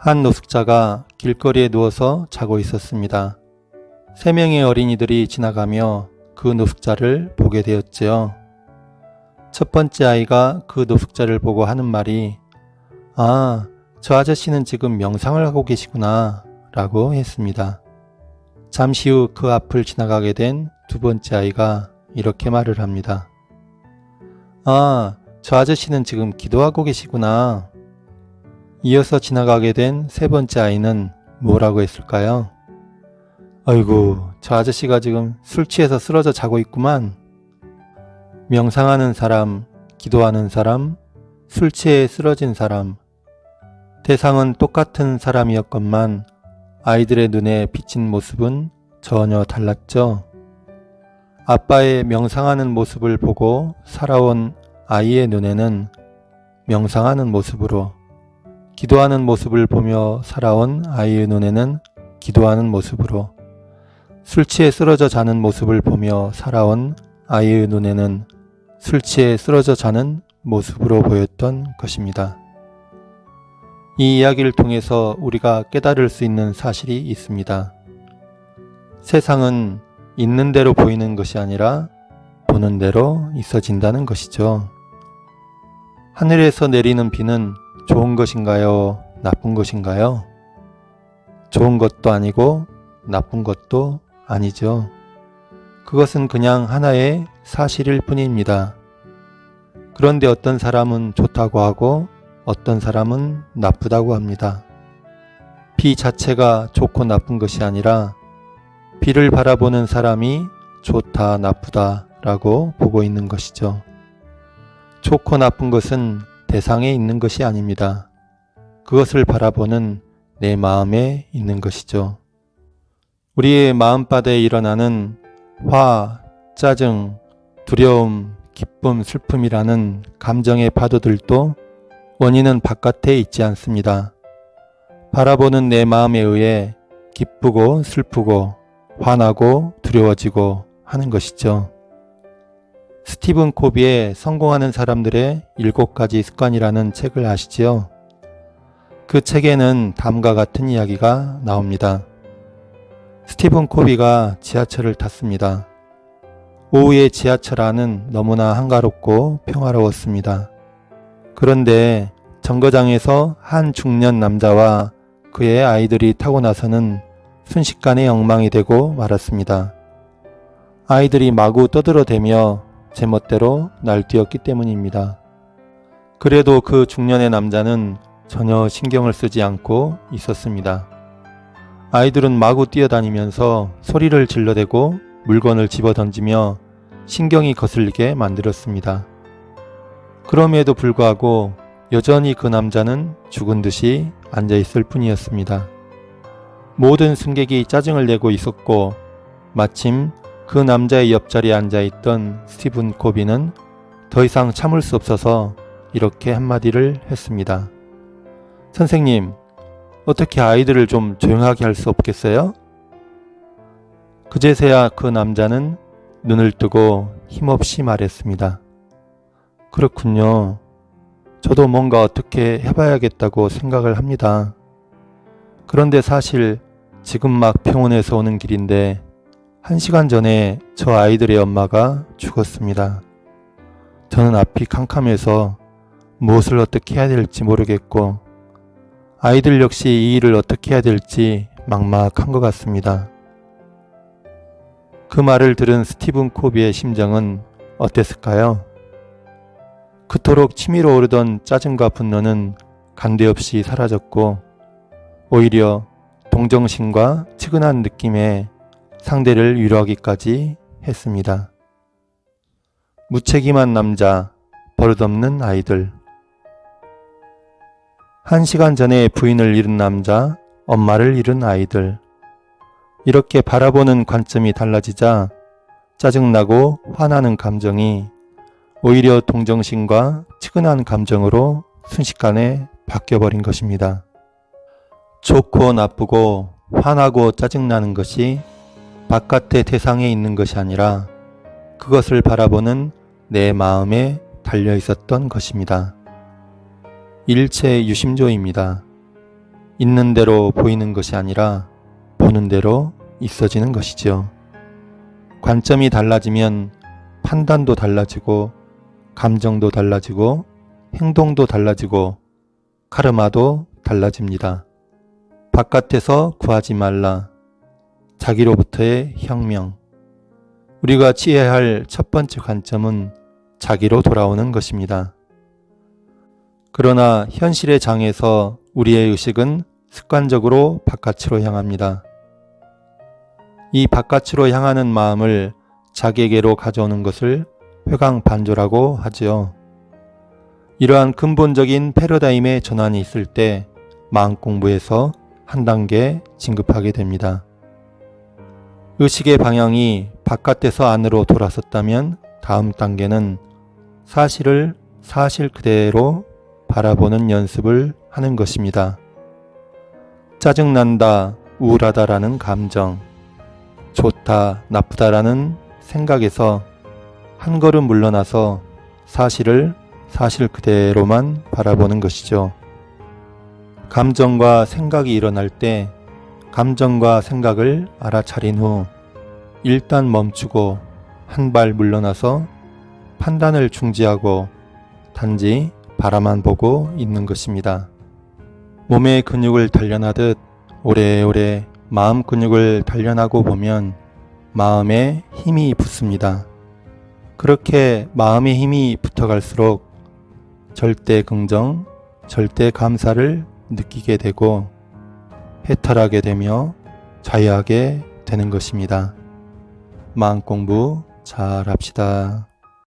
한 노숙자가 길거리에 누워서 자고 있었습니다. 3명의 어린이들이 지나가며 그 노숙자를 보게 되었지요. 첫 번째 아이가 그 노숙자를 보고 하는 말이 "아, 저 아저씨는 지금 명상을 하고 계시구나 라고 했습니다. 잠시 후 그 앞을 지나가게 된 두 번째 아이가 이렇게 말을 합니다. "아, 저 아저씨는 지금 기도하고 계시구나." 이어서 지나가게 된 세 번째 아이는 뭐라고 했을까요? "아이고, 저 아저씨가 지금 술 취해서 쓰러져 자고 있구만." 명상하는 사람, 기도하는 사람, 술 취해 쓰러진 사람. 대상은 똑같은 사람이었건만 아이들의 눈에 비친 모습은 전혀 달랐죠. 아빠의 명상하는 모습을 보고 살아온 아이의 눈에는 명상하는 모습으로, 기도하는 모습을 보며 살아온 아이의 눈에는 기도하는 모습으로, 술 취해 쓰러져 자는 모습을 보며 살아온 아이의 눈에는 술 취해 쓰러져 자는 모습으로 보였던 것입니다. 이 이야기를 통해서 우리가 깨달을 수 있는 사실이 있습니다. 세상은 있는 대로 보이는 것이 아니라 보는 대로 있어진다는 것이죠. 하늘에서 내리는 비는 좋은 것인가요? 나쁜 것인가요? 좋은 것도 아니고 나쁜 것도 아니죠. 그것은 그냥 하나의 사실일 뿐입니다. 그런데 어떤 사람은 좋다고 하고 어떤 사람은 나쁘다고 합니다. 비 자체가 좋고 나쁜 것이 아니라 비를 바라보는 사람이 좋다, 나쁘다 라고 보고 있는 것이죠. 좋고 나쁜 것은 대상에 있는 것이 아닙니다. 그것을 바라보는 내 마음에 있는 것이죠. 우리의 마음바다에 일어나는 화, 짜증, 두려움, 기쁨, 슬픔이라는 감정의 파도들도 원인은 바깥에 있지 않습니다. 바라보는 내 마음에 의해 기쁘고 슬프고 화나고 두려워지고 하는 것이죠. 스티븐 코비의 성공하는 사람들의 7가지 습관이라는 책을 아시지요? 그 책에는 다음과 같은 이야기가 나옵니다. 스티븐 코비가 지하철을 탔습니다. 오후의 지하철 안은 너무나 한가롭고 평화로웠습니다. 그런데 정거장에서 한 중년 남자와 그의 아이들이 타고 나서는 순식간에 엉망이 되고 말았습니다. 아이들이 마구 떠들어대며 제멋대로 날뛰었기 때문입니다. 그래도 그 중년의 남자는 전혀 신경을 쓰지 않고 있었습니다. 아이들은 마구 뛰어다니면서 소리를 질러대고 물건을 집어던지며 신경이 거슬리게 만들었습니다. 그럼에도 불구하고 여전히 그 남자는 죽은 듯이 앉아있을 뿐이었습니다. 모든 승객이 짜증을 내고 있었고 마침 그 남자의 옆자리에 앉아있던 스티븐 코비는 더 이상 참을 수 없어서 이렇게 한마디를 했습니다. "선생님, 어떻게 아이들을 좀 조용하게 할 수 없겠어요?" 그제서야 그 남자는 눈을 뜨고 힘없이 말했습니다. "그렇군요. 저도 뭔가 어떻게 해봐야겠다고 생각을 합니다. 그런데 사실 지금 막 병원에서 오는 길인데 1시간 전에 저 아이들의 엄마가 죽었습니다. 저는 앞이 캄캄해서 무엇을 어떻게 해야 될지 모르겠고 아이들 역시 이 일을 어떻게 해야 될지 막막한 것 같습니다." 그 말을 들은 스티븐 코비의 심정은 어땠을까요? 그토록 치밀어 오르던 짜증과 분노는 간데없이 사라졌고 오히려 동정심과 측은한 느낌에 상대를 위로하기까지 했습니다. 무책임한 남자, 버릇없는 아이들. 1시간 전에 부인을 잃은 남자, 엄마를 잃은 아이들. 이렇게 바라보는 관점이 달라지자 짜증나고 화나는 감정이 오히려 동정심과 측은한 감정으로 순식간에 바뀌어버린 것입니다. 좋고 나쁘고 화나고 짜증나는 것이 바깥의 대상에 있는 것이 아니라 그것을 바라보는 내 마음에 달려 있었던 것입니다. 일체 유심조입니다. 있는 대로 보이는 것이 아니라 보는 대로 있어지는 것이죠. 관점이 달라지면 판단도 달라지고 감정도 달라지고 행동도 달라지고 카르마도 달라집니다. 바깥에서 구하지 말라. 자기로부터의 혁명. 우리가 취해야 할 첫 번째 관점은 자기로 돌아오는 것입니다. 그러나 현실의 장에서 우리의 의식은 습관적으로 바깥으로 향합니다. 이 바깥으로 향하는 마음을 자기에게로 가져오는 것을 회광반조라고 하지요. 이러한 근본적인 패러다임의 전환이 있을 때 마음공부에서 한 단계 진급하게 됩니다. 의식의 방향이 바깥에서 안으로 돌아섰다면 다음 단계는 사실을 사실 그대로 바라보는 연습을 하는 것입니다. 짜증난다, 우울하다라는 감정, 좋다, 나쁘다라는 생각에서 한 걸음 물러나서 사실을 사실 그대로만 바라보는 것이죠. 감정과 생각이 일어날 때 감정과 생각을 알아차린 후 일단 멈추고 한 발 물러나서 판단을 중지하고 단지 바라만 보고 있는 것입니다. 몸의 근육을 단련하듯 오래오래 마음 근육을 단련하고 보면 마음에 힘이 붙습니다. 그렇게 마음의 힘이 붙어갈수록 절대 긍정, 절대 감사를 느끼게 되고 해탈하게 되며 자유하게 되는 것입니다. 마음 공부 잘 합시다.